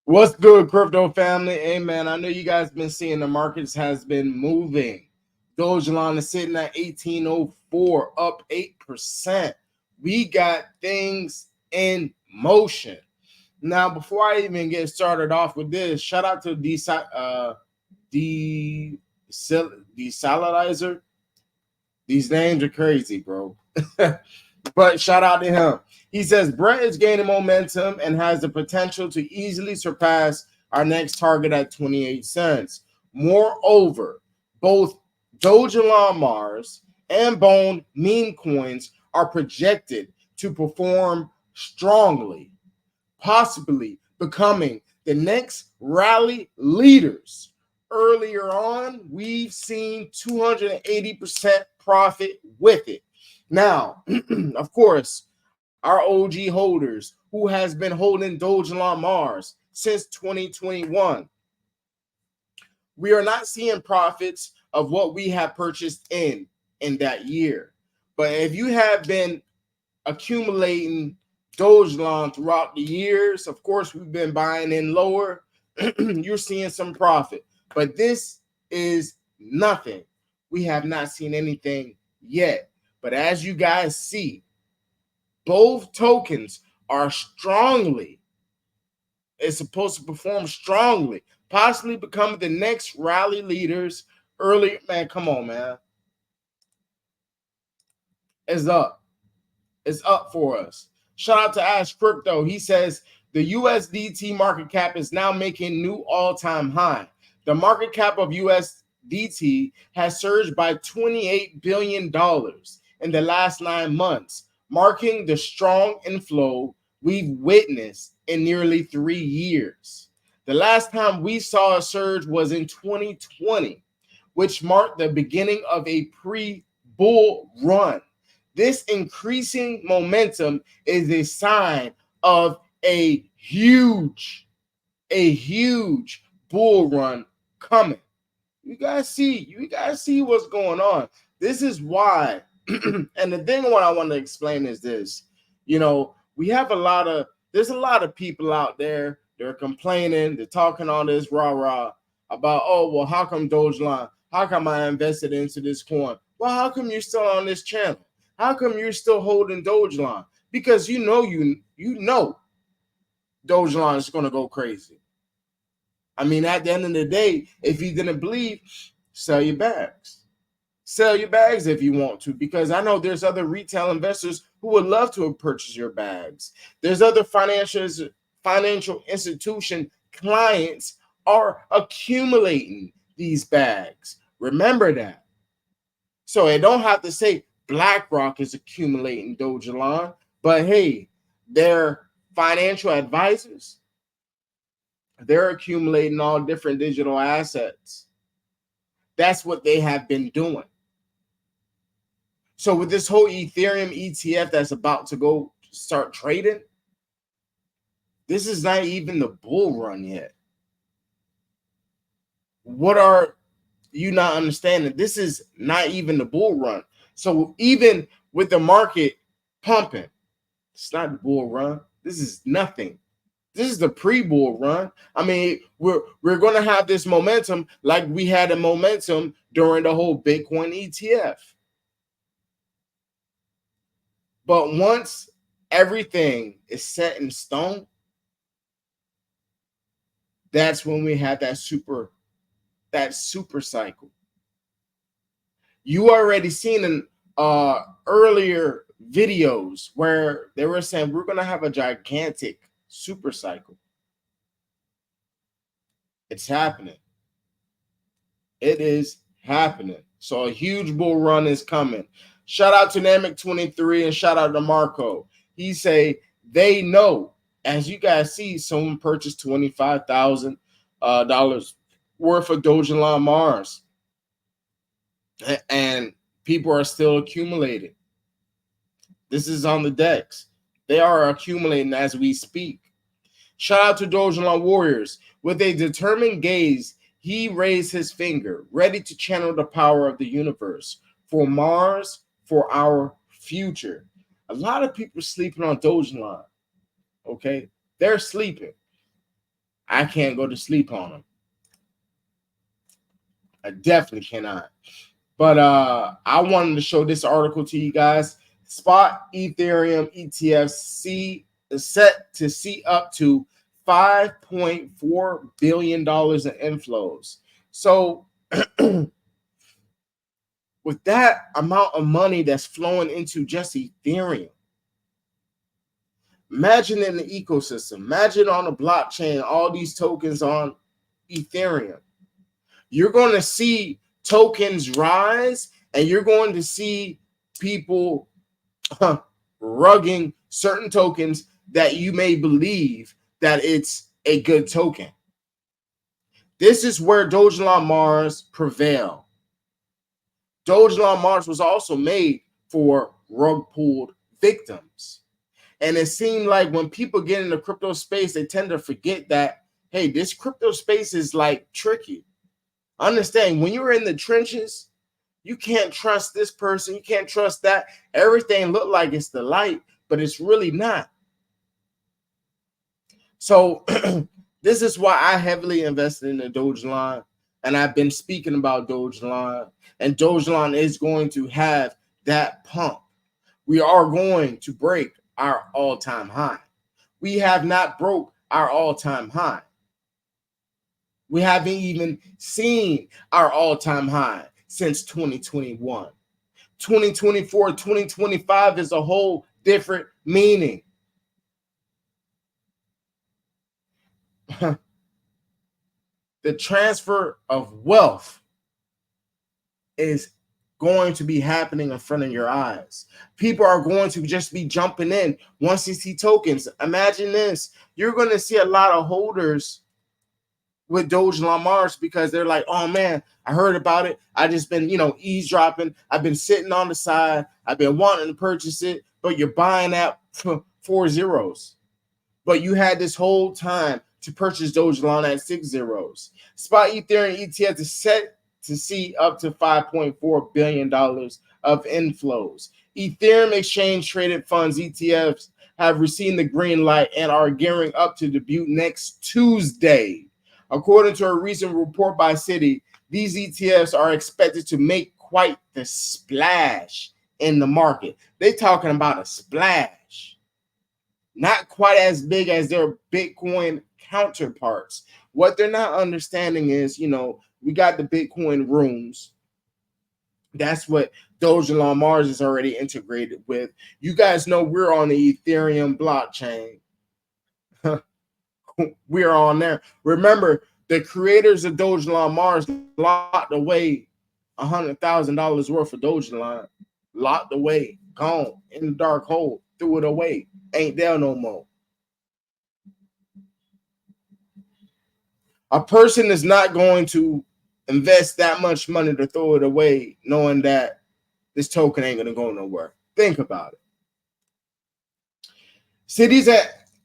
What's good, crypto family? Hey man, I know you guys been seeing the markets has been moving. Dogelon is sitting at 1804, up 8%. We got things in motion. Now, before I even get started off with this, shout out to Desaladizer. These names are crazy, bro. But shout out to him. He says Brent is gaining momentum and has the potential to easily surpass our next target at 28 cents. Moreover, both Dogelon Mars and Bone meme coins are projected to perform strongly, possibly becoming the next rally leaders. Earlier on, we've seen 280% profit with it. Now, of course, our OG holders who has been holding Dogelon Mars since 2021, we are not seeing profits of what we have purchased in that year. But if you have been accumulating Dogelon throughout the years, of course, we've been buying in lower, you're seeing some profit. But this is nothing. We have not seen anything yet. But as you guys see, both tokens are strongly, it's supposed to perform strongly, possibly become the next rally leaders early. Man, come on, man. It's up. It's up for us. Shout out to Ash Crypto. He says the USDT market cap is now making new all-time high. The market cap of USDT has surged by $28 billion in the last 9 months, marking the strong inflow we've witnessed in nearly 3 years. The last time we saw a surge was in 2020, which marked the beginning of a pre-bull run. This increasing momentum is a sign of a huge bull run coming. You guys see what's going on. This is why. And the thing what I want to explain is this. We have there's a lot of people out there, they're complaining, they're talking all this rah-rah about, oh, well, how come Dogelon? How come I invested into this coin? Well, how come you're still on this channel? How come you're still holding Dogelon? Because you know Dogelon is going to go crazy. I mean, at the end of the day, if you didn't believe, sell your bags. Sell your bags if you want to, because I know there's other retail investors who would love to purchase your bags. There's other financial institution clients are accumulating these bags. Remember that. So it don't have to say BlackRock is accumulating Dogelon, but hey, they're financial advisors. They're accumulating all different digital assets. That's what they have been doing. So with this whole Ethereum ETF that's about to go start trading, this is not even the bull run yet. What are you not understanding? This is not even the bull run. So even with the market pumping, it's not the bull run. This is nothing. This is the pre-bull run. I mean, we're going to have this momentum like we had a momentum during the whole Bitcoin ETF. But once everything is set in stone, that's when we have that super cycle. You already seen in earlier videos where they were saying we're going to have a gigantic super cycle. It's happening. It is happening. So a huge bull run is coming. Shout out to Namek23 and shout out to Marco. He say they know, as you guys see, someone purchased $25,000 worth of Dogelon Mars, and people are still accumulating. This is on the decks. They are accumulating as we speak. Shout out to Dogelon Warriors. With a determined gaze, he raised his finger, ready to channel the power of the universe for Mars, for our future. A lot of people are sleeping on Dogelon. Okay, they're sleeping. I can't go to sleep on them. I definitely cannot. But I wanted to show this article to you guys. Spot Ethereum ETF is set to see up to $5.4 billion in inflows. So with that amount of money that's flowing into just Ethereum, imagine in the ecosystem, imagine on the blockchain, all these tokens on Ethereum. You're going to see tokens rise, and you're going to see people rugging certain tokens that you may believe that it's a good token. This is where Dogelon Mars prevail. Dogelon Mars was also made for rug pulled victims. And it seemed like when people get in the crypto space, they tend to forget that, hey, this crypto space is like tricky. Understand, when you're in the trenches, you can't trust this person, you can't trust that. Everything look like it's the light, but it's really not. So this is why I heavily invested in the Dogelon, and I've been speaking about Dogelon, and Dogelon is going to have that pump. We are going to break our all-time high. We have not broke our all-time high. We haven't even seen our all-time high since 2021. 2024, 2025 is a whole different meaning. The transfer of wealth is going to be happening in front of your eyes. People are going to just be jumping in once you see tokens. Imagine this. You're going to see a lot of holders with Dogelon Mars because they're like, oh man, I heard about it. I just been, eavesdropping. I've been sitting on the side. I've been wanting to purchase it, but you're buying at 4 zeros. But you had this whole time to purchase Dogelon at 6 zeros. Spot Ethereum ETF is set to see up to $5.4 billion of inflows. Ethereum exchange traded funds ETFs have received the green light and are gearing up to debut next Tuesday. According to a recent report by Citi, these ETFs are expected to make quite the splash in the market. They're talking about a splash. Not quite as big as their Bitcoin counterparts. What they're not understanding is, we got the Bitcoin rooms. That's what Dogelon Mars is already integrated with. You guys know we're on the Ethereum blockchain. We're on there. Remember, the creators of Dogelon Mars locked away $100,000 worth of Dogelon. Locked away, gone in the dark hole, threw it away. Ain't there no more. A person is not going to invest that much money to throw it away knowing that this token ain't going to go nowhere. Think about it. Citi's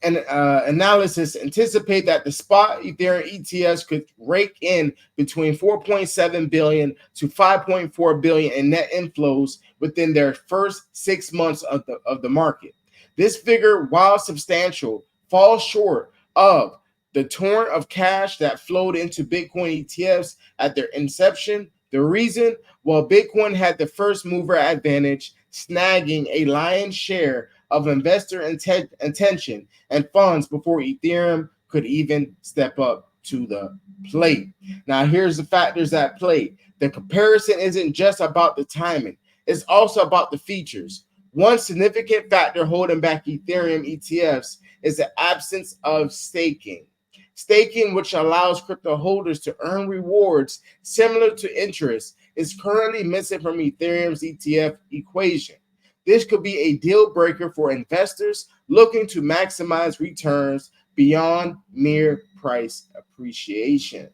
analysis anticipate that the spot Ethereum ETFs could rake in between 4.7 billion to 5.4 billion in net inflows within their first 6 months of the market. This figure, while substantial, falls short of the torrent of cash that flowed into Bitcoin ETFs at their inception. The reason? Well, Bitcoin had the first mover advantage, snagging a lion's share of investor attention and funds before Ethereum could even step up to the plate. Now, here's the factors at play. The comparison isn't just about the timing. It's also about the features. One significant factor holding back Ethereum ETFs is the absence of staking. Staking, which allows crypto holders to earn rewards similar to interest, is currently missing from Ethereum's ETF equation. This could be a deal breaker for investors looking to maximize returns beyond mere price appreciation.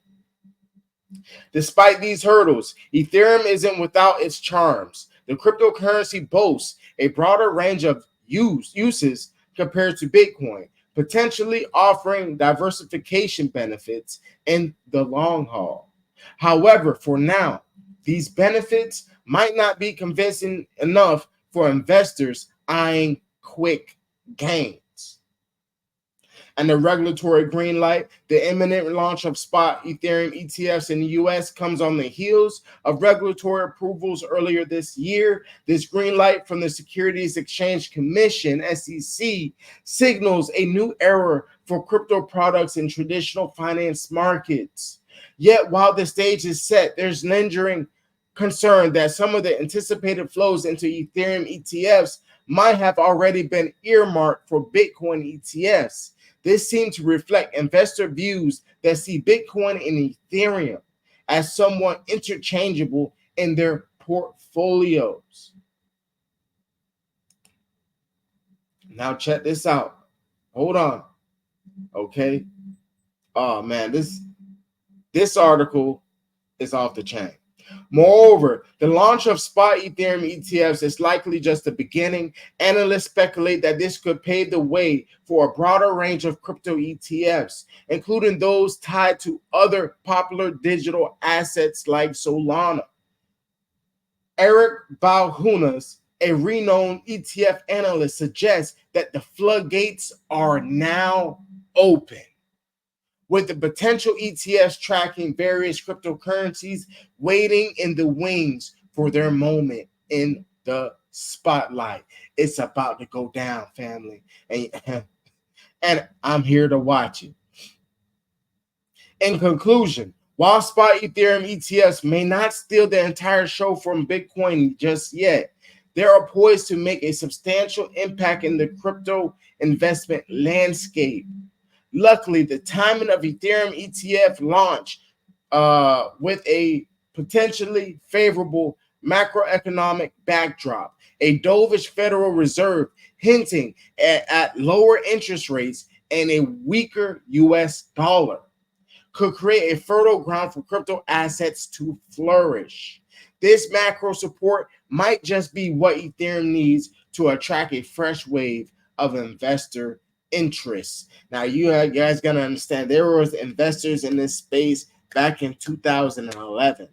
Despite these hurdles, Ethereum isn't without its charms. The cryptocurrency boasts a broader range of uses compared to Bitcoin, potentially offering diversification benefits in the long haul. However, for now, these benefits might not be convincing enough for investors eyeing quick gains. and the regulatory green light. The imminent launch of spot Ethereum ETFs in the US comes on the heels of regulatory approvals earlier this year. This green light from the Securities Exchange Commission, SEC, signals a new era for crypto products in traditional finance markets. Yet, while the stage is set, there's lingering concern that some of the anticipated flows into Ethereum ETFs might have already been earmarked for Bitcoin ETFs. This seemed to reflect investor views that see Bitcoin and Ethereum as somewhat interchangeable in their portfolios. Now check this out. Hold on. Okay. Oh man, this article is off the chain. Moreover, the launch of spot Ethereum ETFs is likely just the beginning. Analysts speculate that this could pave the way for a broader range of crypto ETFs, including those tied to other popular digital assets like Solana. Eric Balhunas, a renowned ETF analyst, suggests that the floodgates are now open, with the potential ETFs tracking various cryptocurrencies waiting in the wings for their moment in the spotlight. It's about to go down, family. And I'm here to watch it. In conclusion, while spot Ethereum ETFs may not steal the entire show from Bitcoin just yet, they are poised to make a substantial impact in the crypto investment landscape. Luckily, the timing of Ethereum ETF launch with a potentially favorable macroeconomic backdrop, a dovish Federal Reserve hinting at lower interest rates and a weaker US dollar, could create a fertile ground for crypto assets to flourish. This macro support might just be what Ethereum needs to attract a fresh wave of investor interest. Now, you guys gotta understand, there was investors in this space back in 2011.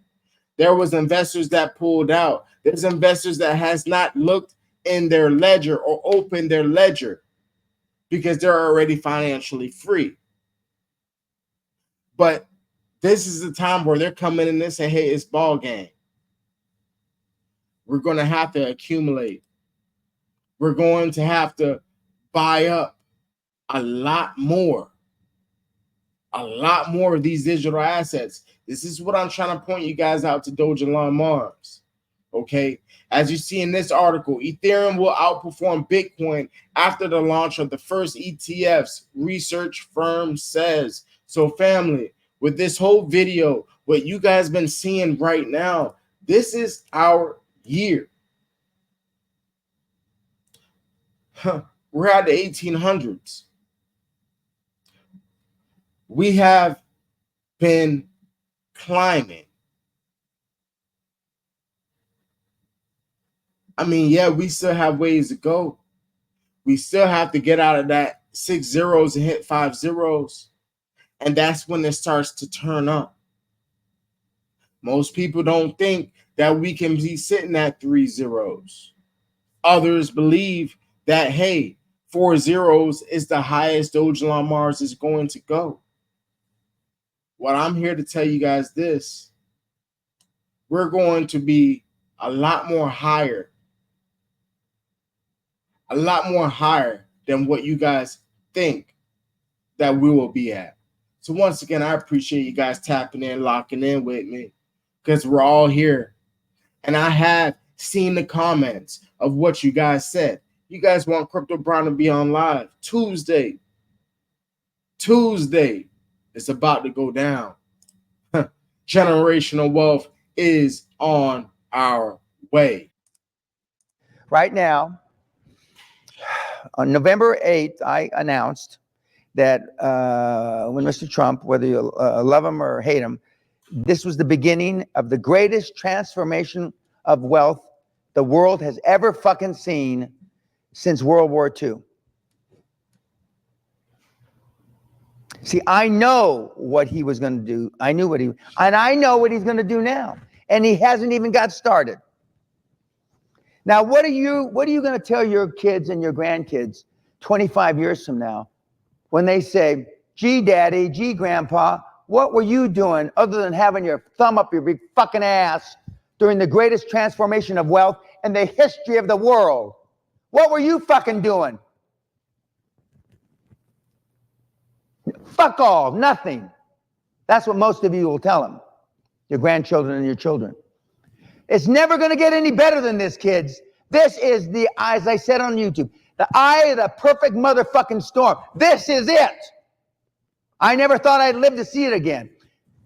There was investors that pulled out. There's investors that has not looked in their ledger or opened their ledger because they're already financially free. But this is the time where they're coming in and say, hey, it's ball game. We're going to have to accumulate. We're going to have to buy up a lot more of these digital assets. This is what I'm trying to point you guys out to Dogelon Mars. Okay, as you see in this article, Ethereum will outperform Bitcoin after the launch of the first ETFs, research firm says. So family, with this whole video, what you guys been seeing right now, this is our year. We're at the 1800s. We have been climbing. I mean, yeah, we still have ways to go. We still have to get out of that 6 zeros and hit 5 zeros. And that's when it starts to turn up. Most people don't think that we can be sitting at 3 zeros. Others believe that, hey, 4 zeros is the highest Dogelon Mars is going to go. What I'm here to tell you guys this, we're going to be a lot more higher than what you guys think that we will be at. So once again, I appreciate you guys tapping in, locking in with me, because we're all here. And I have seen the comments of what you guys said. You guys want Crypto Brown to be on live Tuesday. It's about to go down. Generational wealth is on our way. Right now, on November 8th, I announced that when Mr. Trump, whether you love him or hate him, this was the beginning of the greatest transformation of wealth the world has ever fucking seen since World War II. See, I know what he was going to do. I know what he's going to do now. And he hasn't even got started. Now, what are you going to tell your kids and your grandkids 25 years from now when they say, gee, daddy, gee, grandpa, what were you doing other than having your thumb up your big fucking ass during the greatest transformation of wealth in the history of the world? What were you fucking doing? Fuck all, nothing. That's what most of you will tell them, your grandchildren and your children. It's never going to get any better than this, kids. This is the, as I said on YouTube, the eye of the perfect motherfucking storm. This is it. I never thought I'd live to see it again.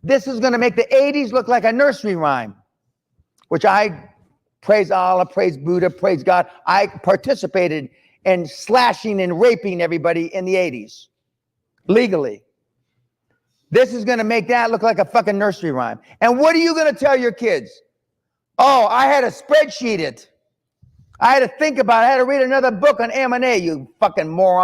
This is going to make the 80s look like a nursery rhyme, which I praise Allah, praise Buddha, praise God. I participated in slashing and raping everybody in the 80s, legally. This is going to make that look like a fucking nursery rhyme. And what are you going to tell your kids? Oh, I had to spreadsheet it. I had to think about it. I had to read another book on M&A, you fucking moron.